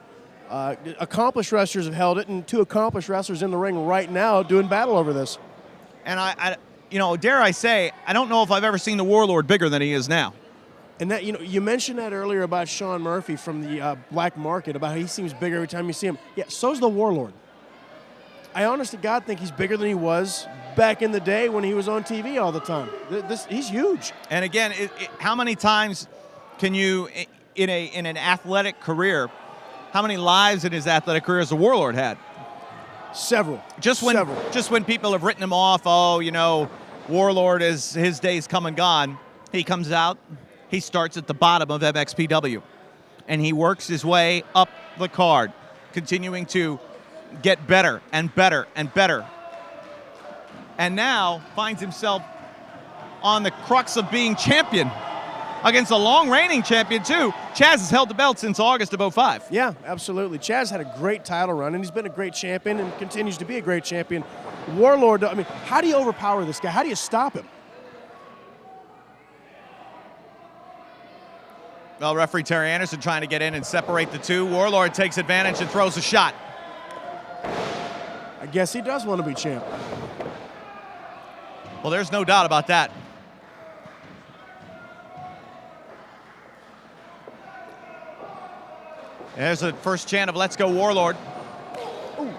Accomplished wrestlers have held it, and two accomplished wrestlers in the ring right now doing battle over this. And I you know, dare I say, I don't know if I've ever seen the Warlord bigger than he is now. And that, you know, you mentioned that earlier about Sean Murphy from the Black Market, about how he seems bigger every time you see him. Yeah, so's the Warlord. I honest to God think he's bigger than he was back in the day when he was on TV all the time. He's huge. And again, how many times can you, in an athletic career, how many lives in his athletic career has the Warlord had? Several. Just when people have written him off, oh, you know, Warlord is his day's come and gone. He comes out, he starts at the bottom of MXPW, and he works his way up the card, continuing to get better and better and better. And now finds himself on the crux of being champion against a long reigning champion too. Chaz has held the belt since August of 05. Yeah, absolutely. Chaz had a great title run, and he's been a great champion and continues to be a great champion. Warlord, I mean, how do you overpower this guy? How do you stop him? Well, referee Terry Anderson trying to get in and separate the two. Warlord takes advantage and throws a shot. I guess he does want to be champ. Well, there's no doubt about that. There's the first chant of "Let's go Warlord." Ooh.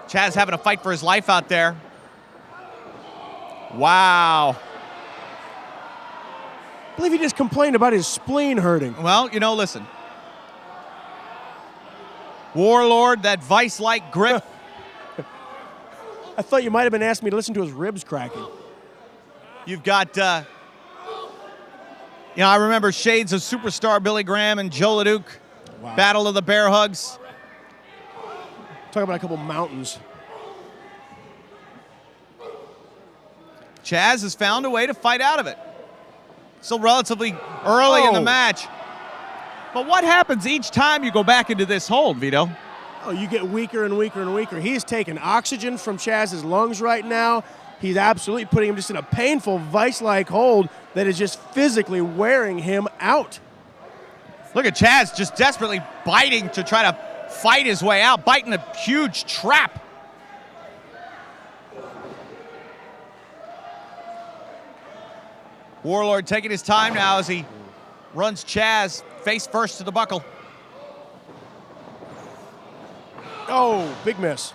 Chaz having a fight for his life out there. Wow. I believe he just complained about his spleen hurting. Well, you know, listen. Warlord, that vice-like grip. I thought you might have been asking me to listen to his ribs cracking. You've got, you know, I remember shades of superstar Billy Graham and Joe LeDuc. Wow. Battle of the Bear Hugs. Talk about a couple mountains. Chaz has found a way to fight out of it. Still relatively early in the match. But what happens each time you go back into this hold, Vito? Oh, you get weaker and weaker and weaker. He's taking oxygen from Chaz's lungs right now. He's absolutely putting him just in a painful vice-like hold that is just physically wearing him out. Look at Chaz just desperately biting to try to fight his way out, biting a huge trap. Warlord taking his time now as he runs Chaz face first to the buckle. Oh, big miss.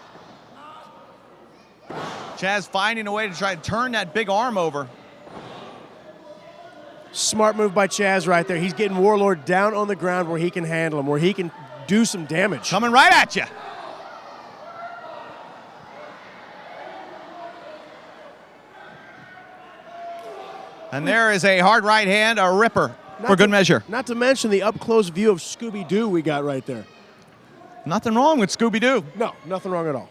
Chaz finding a way to try to turn that big arm over. Smart move by Chaz right there. He's getting Warlord down on the ground where he can handle him, where he can do some damage. Coming right at you. And there is a hard right hand, a ripper for good measure. Not to mention the up-close view of Scooby-Doo we got right there. Nothing wrong with Scooby-Doo. No, nothing wrong at all.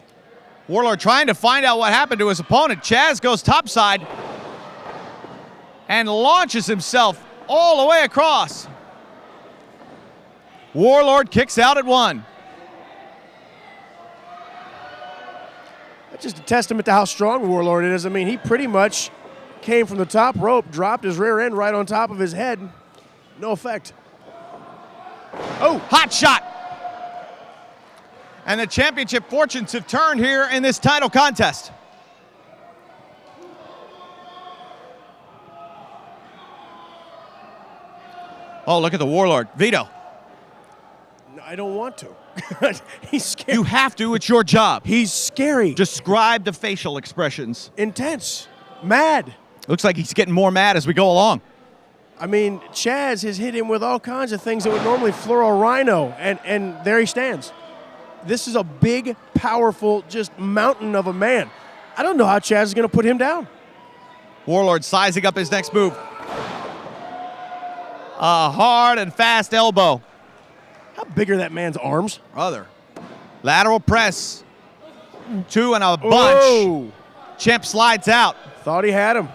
Warlord trying to find out what happened to his opponent. Chaz goes topside and launches himself all the way across. Warlord kicks out at one. just a testament to how strong Warlord is. I mean, he pretty much came from the top rope, dropped his rear end right on top of his head. No effect. Oh, hot shot. And the championship fortunes have turned here in this title contest. Oh, look at the Warlord. Vito. No, I don't want to. He's scary. You have to. It's your job. He's scary. Describe the facial expressions. Intense. Mad. Looks like he's getting more mad as we go along. I mean, Chaz has hit him with all kinds of things that would normally floor a rhino, and there he stands. This is a big, powerful, just mountain of a man. I don't know how Chaz is going to put him down. Warlord sizing up his next move. A hard and fast elbow. How big are that man's arms? Brother. Lateral press. 2 and a bunch. Whoa. Champ slides out. Thought he had him.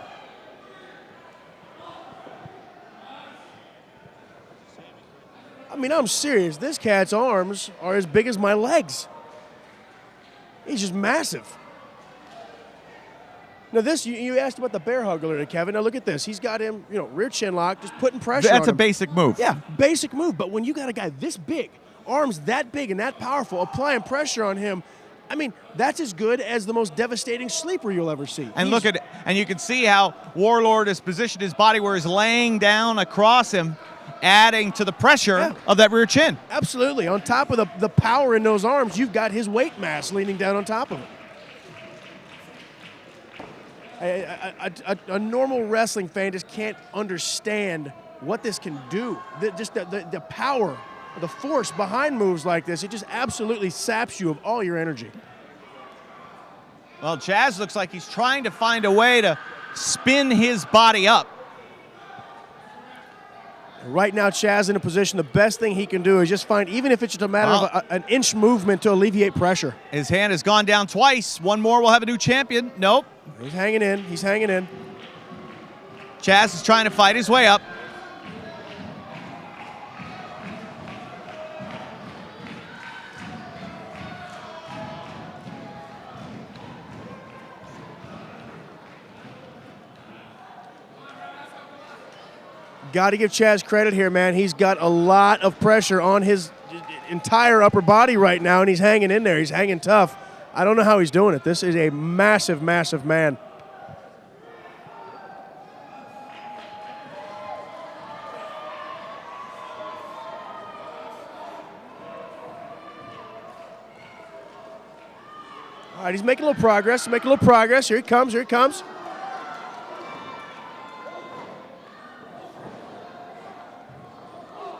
I mean, I'm serious. This cat's arms are as big as my legs. He's just massive. Now this, you asked about the bear hug earlier, Kevin. Now look at this. He's got him, rear chin lock, just putting pressure on him. That's a basic move. Yeah, basic move. But when you got a guy this big, arms that big and that powerful, applying pressure on him, I mean, that's as good as the most devastating sleeper you'll ever see. And look at it, and you can see how Warlord has positioned his body where he's laying down across him, adding to the pressure of that rear chin. Absolutely. On top of the power in those arms, you've got his weight mass leaning down on top of it. A normal wrestling fan just can't understand what this can do. The power, the force behind moves like this, it just absolutely saps you of all your energy. Well, Chaz looks like he's trying to find a way to spin his body up. Right now, Chaz in a position, the best thing he can do is just find, even if it's just a matter of an inch movement to alleviate pressure. His hand has gone down twice. One more, we'll have a new champion. Nope. He's hanging in. He's hanging in. Chaz is trying to fight his way up. Got to give Chaz credit here, man. He's got a lot of pressure on his entire upper body right now, and he's hanging in there. He's hanging tough. I don't know how he's doing it. This is a massive, massive man. All right, he's making a little progress. Here he comes. Here he comes.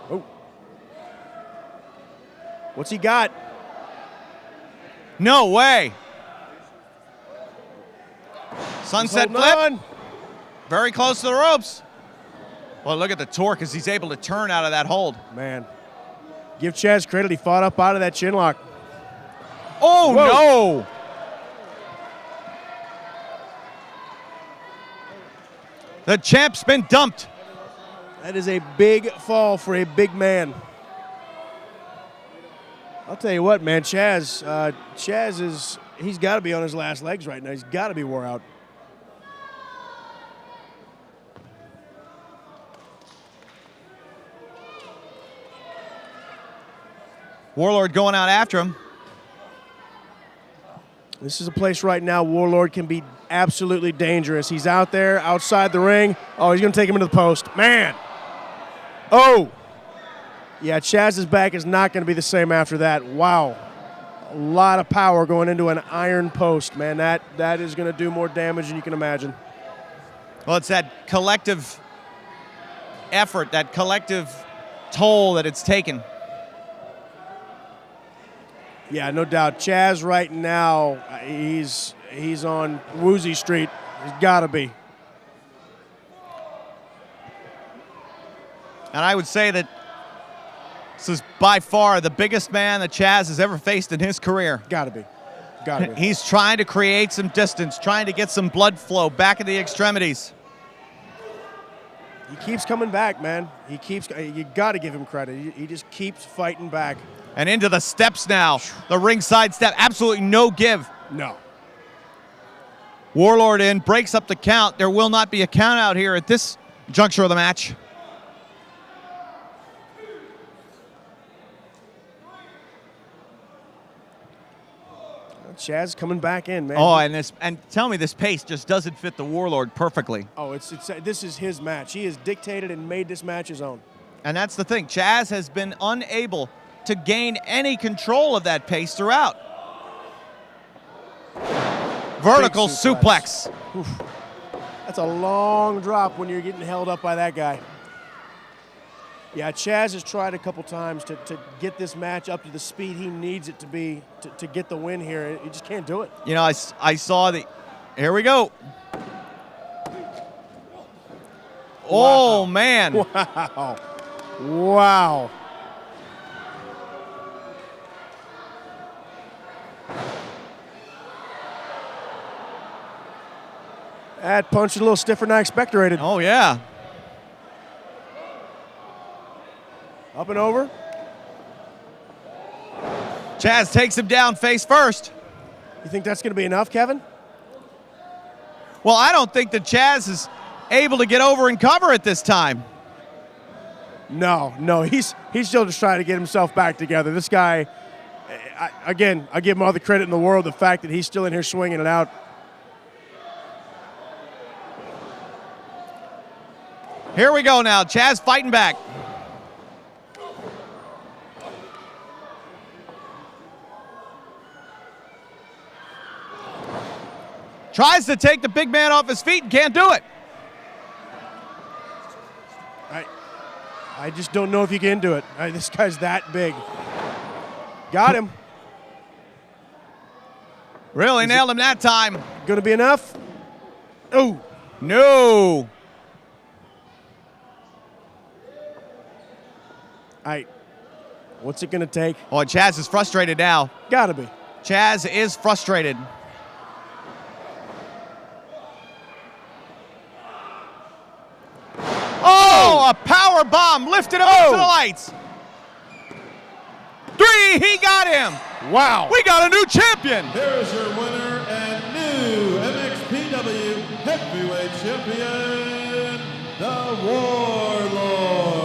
Oh. What's he got? No way. Sunset flip. Very close to the ropes. Well, look at the torque as he's able to turn out of that hold. Man, give Chaz credit. He fought up out of that chin lock. Oh, whoa. No. The champ's been dumped. That is a big fall for a big man. I'll tell you what, man, Chaz he's got to be on his last legs right now. He's got to be wore out. Warlord going out after him. This is a place right now Warlord can be absolutely dangerous. He's out there, outside the ring. Oh, he's going to take him into the post. Man. Oh. Yeah, Chaz's back is not going to be the same after that. Wow. A lot of power going into an iron post, man. That is going to do more damage than you can imagine. Well, it's that collective effort, that collective toll that it's taken. Yeah, no doubt. Chaz right now, he's on Woozy Street. He's got to be. And I would say that this is by far the biggest man that Chaz has ever faced in his career. Got to be. Got to be. He's trying to create some distance, trying to get some blood flow back in the extremities. He keeps coming back, man. You got to give him credit. He just keeps fighting back. And into the steps now. The ringside step. Absolutely no give. No. Warlord in, breaks up the count. There will not be a count out here at this juncture of the match. Chaz coming back in, man. Oh, and tell me this pace just doesn't fit the Warlord perfectly. Oh, this is his match. He has dictated and made this match his own. And that's the thing. Chaz has been unable to gain any control of that pace throughout. Vertical suplex. Oof. That's a long drop when you're getting held up by that guy. Yeah, Chaz has tried a couple times to get this match up to the speed he needs it to be to get the win here. He just can't do it. You know, I saw the... Here we go. Oh, man. Wow. Wow. That punch is a little stiffer than I expected. Oh, yeah. Up and over. Chaz takes him down face first. You think that's going to be enough, Kevin? Well, I don't think that Chaz is able to get over and cover at this time. No, he's still just trying to get himself back together. This guy, I give him all the credit in the world, the fact that he's still in here swinging it out. Here we go now, Chaz fighting back. Tries to take the big man off his feet and can't do it. I just don't know if you can do it. This guy's that big. Got him. Really nailed him that time. Gonna be enough? Oh. No. What's it gonna take? Oh, Chaz is frustrated now. Gotta be. Chaz is frustrated. Oh, a power bomb lifted him up to the lights. 3, he got him. Wow. We got a new champion. Here's your winner and new MXPW Heavyweight Champion, the Warlord.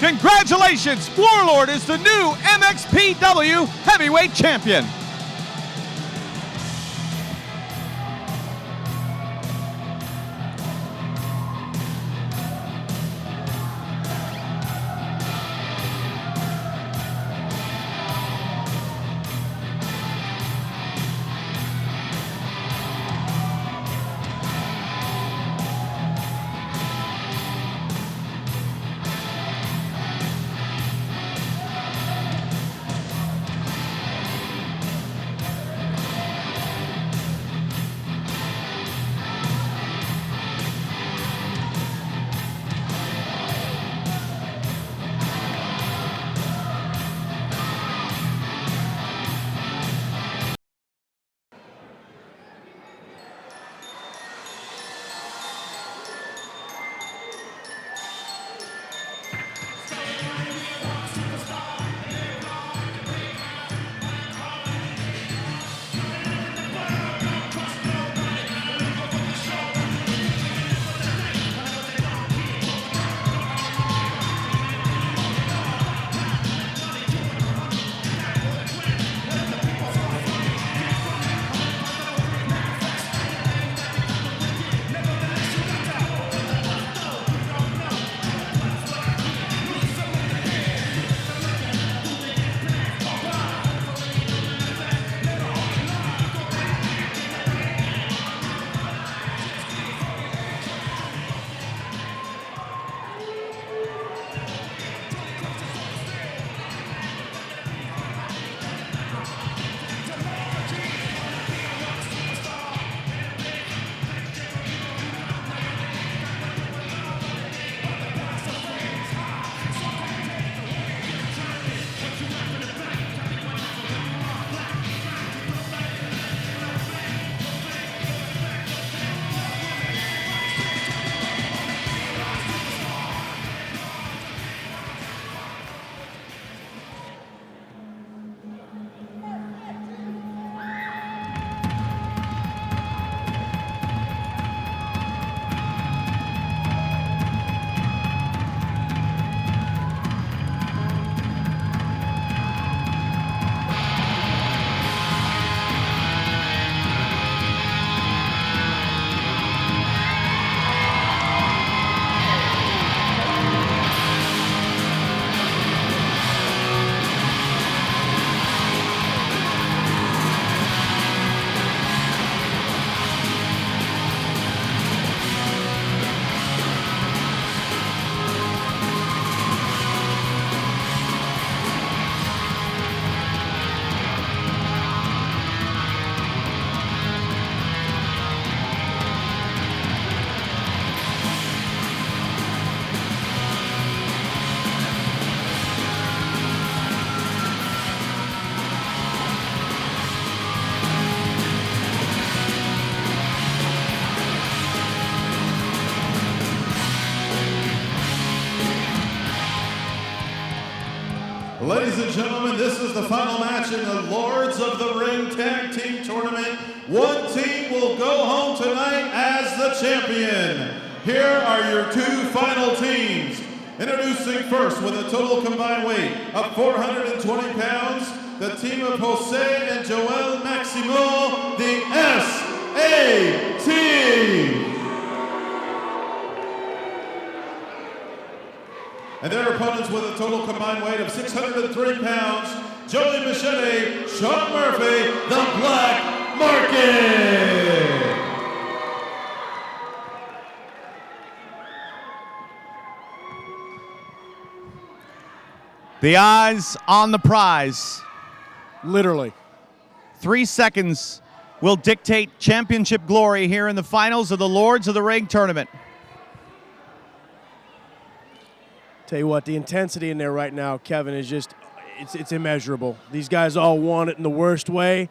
Congratulations, Warlord is the new MXPW Heavyweight Champion. Ladies and gentlemen, this is the final match in the Lords of the Ring Tag Team Tournament. One team will go home tonight as the champion. Here are your two final teams. Introducing first with a total combined weight of 420 pounds, the team of Jose and Joel Maximo, the SAT. And their opponents with a total combined weight of 603 pounds, Joey Machete, Sean Murphy, the Black Market. The eyes on the prize. Literally. 3 seconds will dictate championship glory here in the finals of the Lords of the Ring tournament. Tell you what, the intensity in there right now, Kevin, is just, it's immeasurable. These guys all want it in the worst way.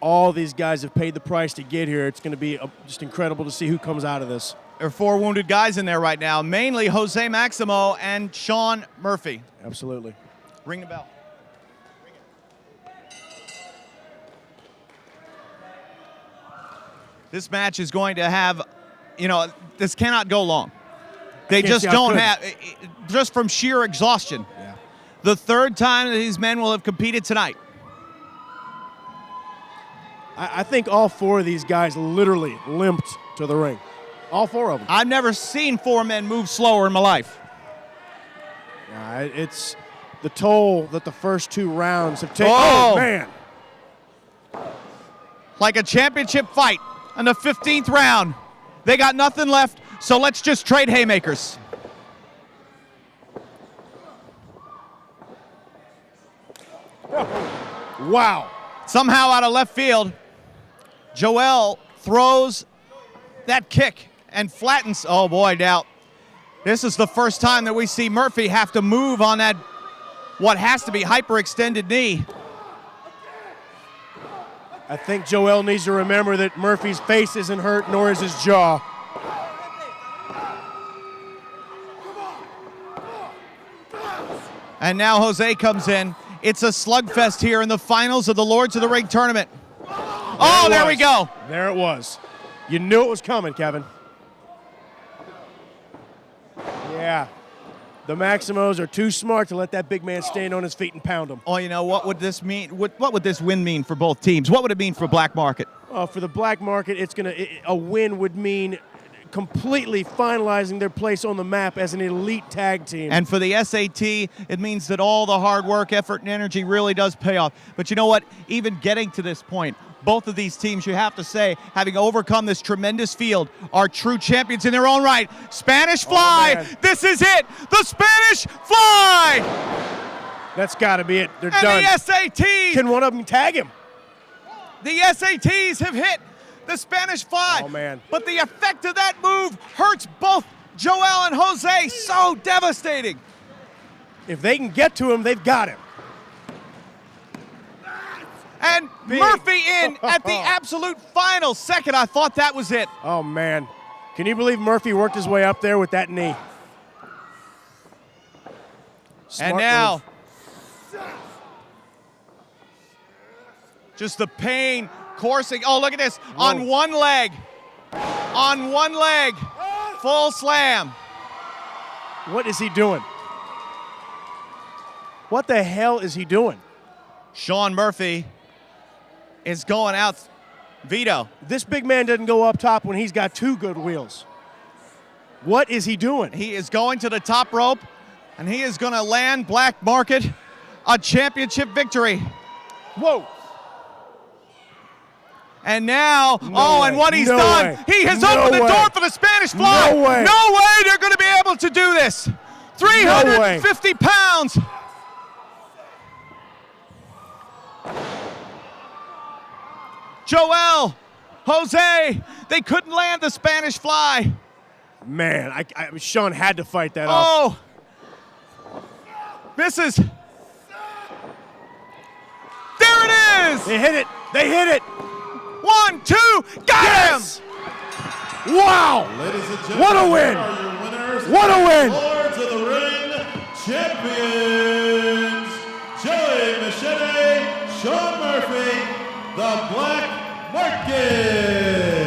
All these guys have paid the price to get here. It's going to be just incredible to see who comes out of this. There are 4 wounded guys in there right now, mainly Jose Maximo and Sean Murphy. Absolutely. Ring the bell. This match is going to have, this cannot go long. They just don't have, just from sheer exhaustion. Yeah. The third time that these men will have competed tonight. I think all 4 of these guys literally limped to the ring. All 4 of them. I've never seen 4 men move slower in my life. It's the toll that the first 2 rounds have taken. Oh, man. Like a championship fight in the 15th round. They got nothing left, so let's just trade haymakers. Wow. Somehow out of left field, Joel throws that kick and flattens. Oh boy, now this is the first time that we see Murphy have to move on that, what has to be hyperextended knee. I think Joel needs to remember that Murphy's face isn't hurt, nor is his jaw. And now Jose comes in. It's a slugfest here in the finals of the Lords of the Ring tournament. Oh, there we go. There it was. You knew it was coming, Kevin. Yeah. The Maximos are too smart to let that big man stand on his feet and pound him. Oh, what would this mean? What would this win mean for both teams? What would it mean for Black Market? For the Black Market, a win would mean completely finalizing their place on the map as an elite tag team. And for the SAT, it means that all the hard work, effort, and energy really does pay off. But you know what? Even getting to this point, both of these teams, you have to say, having overcome this tremendous field, are true champions in their own right. Spanish Fly, this is it. The Spanish Fly. That's got to be it. They're and done. And the SATs. Can one of them tag him? The SATs have hit the Spanish Fly. Oh, man. But the effect of that move hurts both Joel and Jose. So devastating. If they can get to him, they've got him. And Big. Murphy in at the absolute final second. I thought that was it. Oh, man. Can you believe Murphy worked his way up there with that knee? Smart and now, move. Just the pain coursing. Oh, look at this. Whoa. On one leg. On one leg. Full slam. What is he doing? What the hell is he doing? Sean Murphy is going out. Vito. This big man doesn't go up top when he's got 2 good wheels. What is he doing? He is going to the top rope, and he is going to land Black Market a championship victory. Whoa. And now, and what he's no done, way. he has no opened the way. door for the Spanish Fly. No way. No way they're going to be able to do this. 350 pounds. Joel, Jose, they couldn't land the Spanish Fly. Man, Sean had to fight that off. Oh, misses. There it is. They hit it. They hit it. 1, 2, got him. Wow. Ladies and gentlemen, what a win. Are your winners, what a win. Lords of the Ring champions, ring, the Black Market.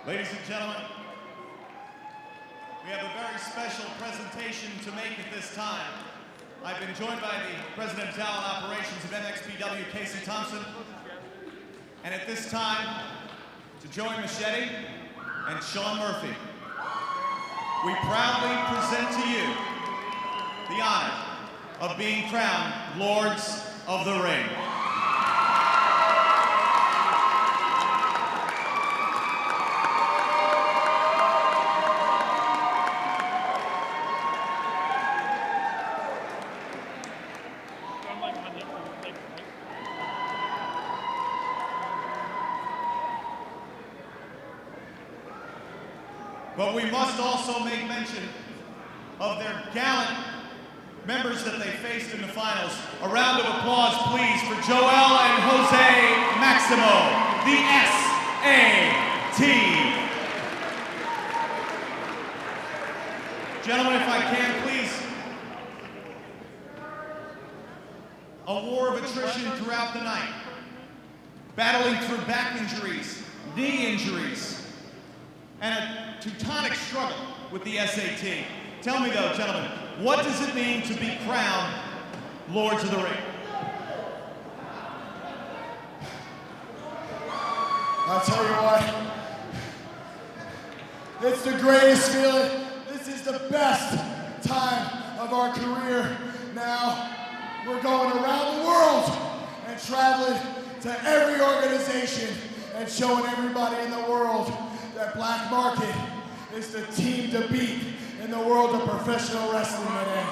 Ladies and gentlemen, we have a very special presentation to make at this time. I've been joined by the President of Talent Operations of MXPW, Chasyn, and at this time, to Joey Machete and Sean Murphy, we proudly present to you the honor of being crowned Lords of the Ring. But we must also make mention of their gallant members that they faced in the finals. A round of applause, please, for Joel and Jose Maximo, the SAT. Gentlemen, if I can, please. A war of attrition throughout the night. Battling through back injuries, knee injuries, and a teutonic struggle with the SAT. Tell me though, gentlemen, what does it mean to be crowned Lords of the Ring? I'll tell you what, it's the greatest feeling. This is the best time of our career. Now, we're going around the world and traveling to every organization and showing everybody in the world that Black Market is the team to beat in the world of professional wrestling today.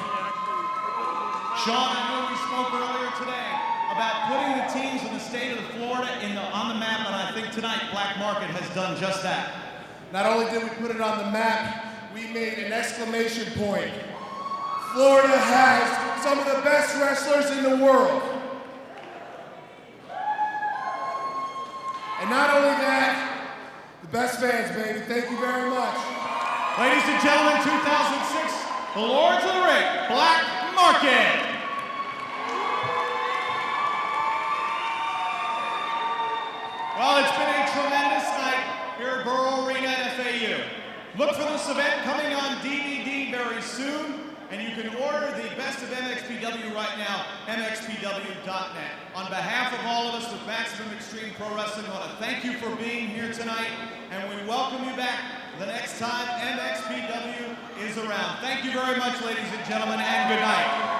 Sean, I know we spoke earlier today about putting the teams in the state of Florida on the map, and I think tonight Black Market has done just that. Not only did we put it on the map, we made an exclamation point. Florida has some of the best wrestlers in the world. And not only that, the best fans, baby. Thank you very much. Ladies and gentlemen, 2006, the Lords of the Ring, Black Market. Well, it's been a tremendous night here at Borough Arena at FAU. Look for this event coming on DVD very soon, and you can order the best of MXPW right now, MXPW.net. On behalf of all of us with Maximum Extreme Pro Wrestling, I want to thank you for being here tonight, and we welcome you back the next time MXPW is around. Thank you very much, ladies and gentlemen, and good night.